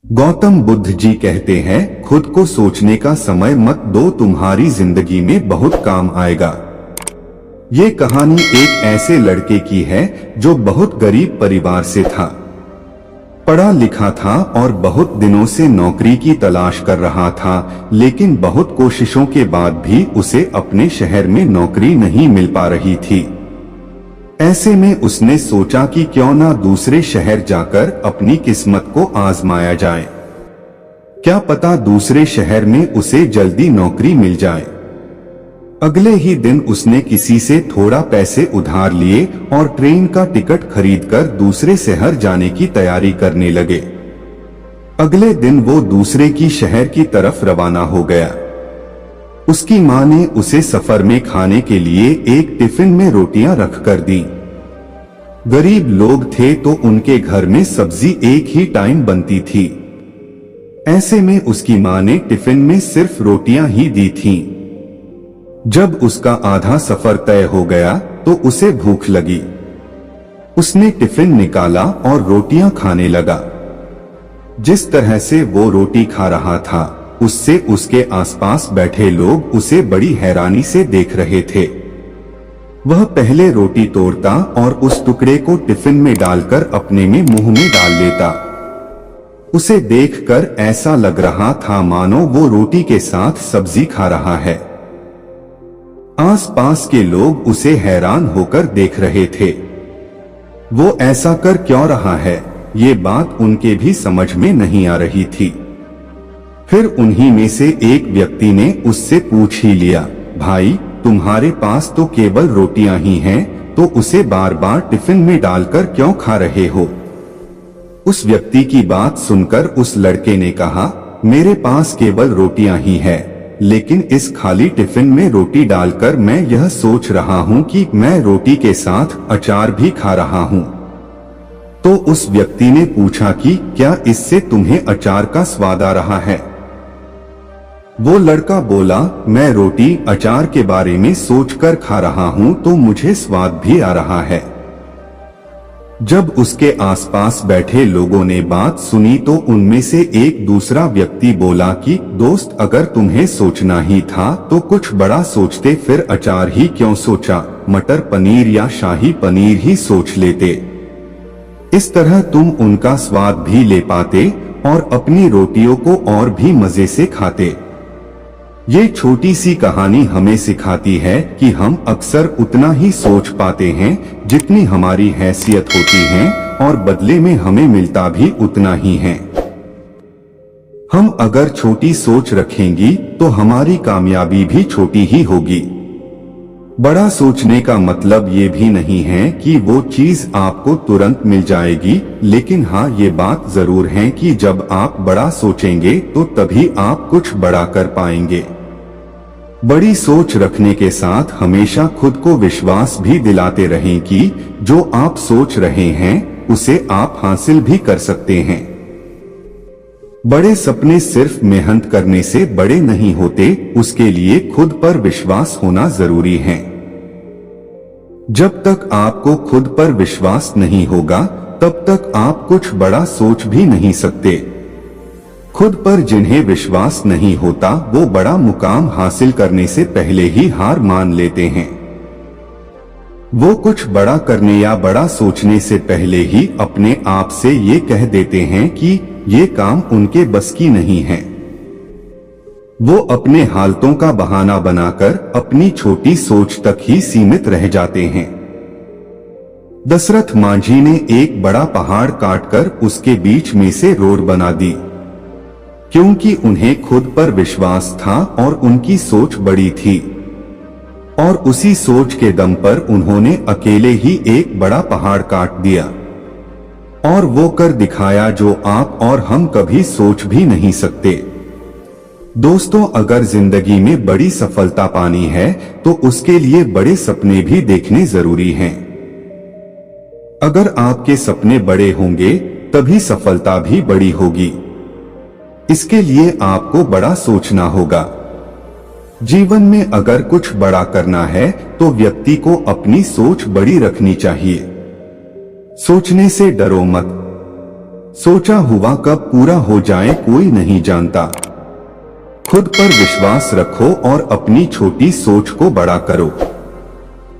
गौतम बुद्ध जी कहते हैं, खुद को सोचने का समय मत दो, तुम्हारी जिंदगी में बहुत काम आएगा। ये कहानी एक ऐसे लड़के की है जो बहुत गरीब परिवार से था, पढ़ा लिखा था और बहुत दिनों से नौकरी की तलाश कर रहा था, लेकिन बहुत कोशिशों के बाद भी उसे अपने शहर में नौकरी नहीं मिल पा रही थी। ऐसे में उसने सोचा कि क्यों ना दूसरे शहर जाकर अपनी किस्मत को आजमाया जाए। क्या पता दूसरे शहर में उसे जल्दी नौकरी मिल जाए। अगले ही दिन उसने किसी से थोड़ा पैसे उधार लिए और ट्रेन का टिकट खरीदकर दूसरे शहर जाने की तैयारी करने लगे। अगले दिन वो दूसरे की शहर की तरफ रवाना हो गया। उसकी मां ने उसे सफर में खाने के लिए एक टिफिन में रोटियां रखकर दी। गरीब लोग थे तो उनके घर में सब्जी एक ही टाइम बनती थी। ऐसे में उसकी मां ने टिफिन में सिर्फ रोटियां ही दी थीं। जब उसका आधा सफर तय हो गया तो उसे भूख लगी। उसने टिफिन निकाला और रोटियां खाने लगा। जिस तरह से वो रोटी खा रहा था, उससे उसके आसपास बैठे लोग उसे बड़ी हैरानी से देख रहे थे। वह पहले रोटी तोड़ता और उस टुकड़े को टिफिन में डालकर अपने में मुंह में डाल लेता। उसे देखकर ऐसा लग रहा था मानो वो रोटी के साथ सब्जी खा रहा है। आसपास के लोग उसे हैरान होकर देख रहे थे। वो ऐसा कर क्यों रहा है, ये बात उनके भी समझ में नहीं आ रही थी। फिर उन्हीं में से एक व्यक्ति ने उससे पूछ ही लिया, भाई तुम्हारे पास तो केवल रोटियां ही हैं, तो उसे बार बार टिफिन में डालकर क्यों खा रहे हो। उस व्यक्ति की बात सुनकर उस लड़के ने कहा, मेरे पास केवल रोटियां ही है, लेकिन इस खाली टिफिन में रोटी डालकर मैं यह सोच रहा हूं कि मैं रोटी के साथ अचार भी खा रहा हूं। तो उस व्यक्ति ने पूछा कि क्या इससे तुम्हें अचार का स्वाद आ रहा है। वो लड़का बोला, मैं रोटी अचार के बारे में सोचकर खा रहा हूं तो मुझे स्वाद भी आ रहा है। जब उसके आसपास बैठे लोगों ने बात सुनी तो उनमें से एक दूसरा व्यक्ति बोला कि दोस्त, अगर तुम्हें सोचना ही था तो कुछ बड़ा सोचते, फिर अचार ही क्यों सोचा, मटर पनीर या शाही पनीर ही सोच लेते। इस तरह तुम उनका स्वाद भी ले पाते और अपनी रोटियों को और भी मजे से खाते। ये छोटी सी कहानी हमें सिखाती है कि हम अक्सर उतना ही सोच पाते हैं जितनी हमारी हैसियत होती है, और बदले में हमें मिलता भी उतना ही है। हम अगर छोटी सोच रखेंगी तो हमारी कामयाबी भी छोटी ही होगी। बड़ा सोचने का मतलब ये भी नहीं है कि वो चीज आपको तुरंत मिल जाएगी, लेकिन हाँ, ये बात जरूर है कि जब आप बड़ा सोचेंगे तो तभी आप कुछ बड़ा कर पाएंगे। बड़ी सोच रखने के साथ हमेशा खुद को विश्वास भी दिलाते रहें कि जो आप सोच रहे हैं उसे आप हासिल भी कर सकते हैं। बड़े सपने सिर्फ मेहनत करने से बड़े नहीं होते, उसके लिए खुद पर विश्वास होना जरूरी है। जब तक आपको खुद पर विश्वास नहीं होगा तब तक आप कुछ बड़ा सोच भी नहीं सकते। खुद पर जिन्हें विश्वास नहीं होता वो बड़ा मुकाम हासिल करने से पहले ही हार मान लेते हैं। वो कुछ बड़ा करने या बड़ा सोचने से पहले ही अपने आप से ये कह देते हैं कि ये काम उनके बस की नहीं है। वो अपने हालतों का बहाना बनाकर अपनी छोटी सोच तक ही सीमित रह जाते हैं। दशरथ मांझी ने एक बड़ा पहाड़ काटकर उसके बीच में से रोड बना दी, क्योंकि उन्हें खुद पर विश्वास था और उनकी सोच बड़ी थी, और उसी सोच के दम पर उन्होंने अकेले ही एक बड़ा पहाड़ काट दिया और वो कर दिखाया जो आप और हम कभी सोच भी नहीं सकते। दोस्तों, अगर जिंदगी में बड़ी सफलता पानी है तो उसके लिए बड़े सपने भी देखने जरूरी हैं। अगर आपके सपने बड़े होंगे तभी सफलता भी बड़ी होगी। इसके लिए आपको बड़ा सोचना होगा। जीवन में अगर कुछ बड़ा करना है तो व्यक्ति को अपनी सोच बड़ी रखनी चाहिए। सोचने से डरो मत, सोचा हुआ कब पूरा हो जाए कोई नहीं जानता। खुद पर विश्वास रखो और अपनी छोटी सोच को बड़ा करो।